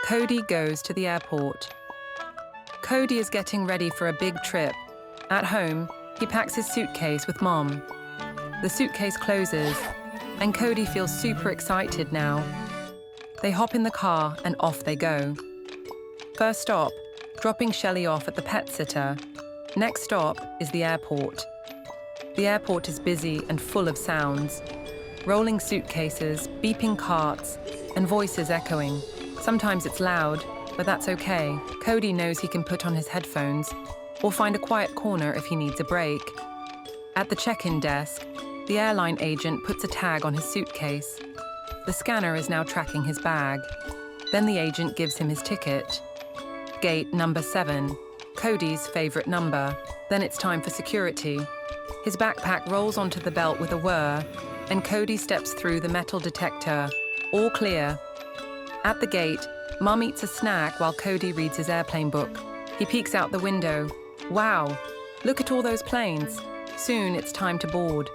Kodi goes to the airport. Kodi is getting ready for a big trip. At home, he packs his suitcase with Mom. The suitcase closes, and Kodi feels super excited now. They hop in the car and off they go. First stop, dropping Shelley off at the pet sitter. Next stop is the airport. The airport is busy and full of sounds. Rolling suitcases, beeping carts, and voices echoing. Sometimes it's loud, but that's okay. Kodi knows he can put on his headphones or find a quiet corner if he needs a break. At the check-in desk, the airline agent puts a tag on his suitcase. The scanner is now tracking his bag. Then the agent gives him his ticket. Gate number 7, Kodi's favorite number. Then it's time for security. His backpack rolls onto the belt with a whir, and Kodi steps through the metal detector. All clear. At the gate, Mum eats a snack while Kodi reads his airplane book. He peeks out the window. Wow, look at all those planes. Soon it's time to board.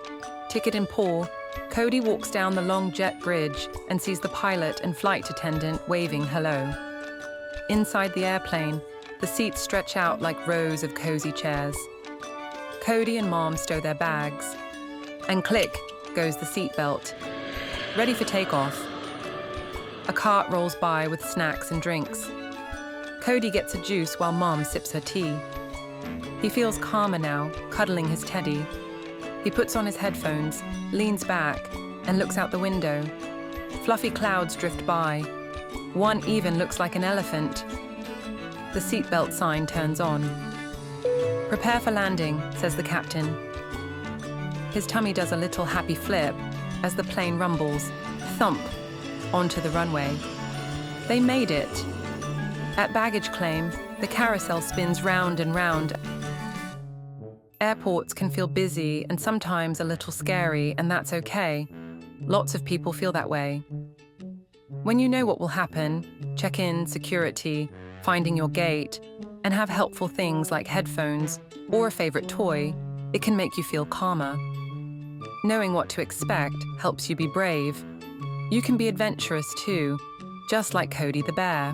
Ticket in paw, Kodi walks down the long jet bridge and sees the pilot and flight attendant waving hello. Inside the airplane, the seats stretch out like rows of cozy chairs. Kodi and Mom stow their bags. And click goes the seatbelt. Ready for takeoff. A cart rolls by with snacks and drinks. Kodi gets a juice while Mom sips her tea. He feels calmer now, cuddling his teddy. He puts on his headphones, leans back, and looks out the window. Fluffy clouds drift by. One even looks like an elephant. The seatbelt sign turns on. Prepare for landing, says the captain. His tummy does a little happy flip as the plane rumbles, thump, onto the runway. They made it. At baggage claim, the carousel spins round and round. Airports can feel busy and sometimes a little scary, and that's okay. Lots of people feel that way. When you know what will happen, check-in, security, finding your gate, and have helpful things like headphones or a favorite toy, it can make you feel calmer. Knowing what to expect helps you be brave. You can be adventurous too, just like Kodi the Bear.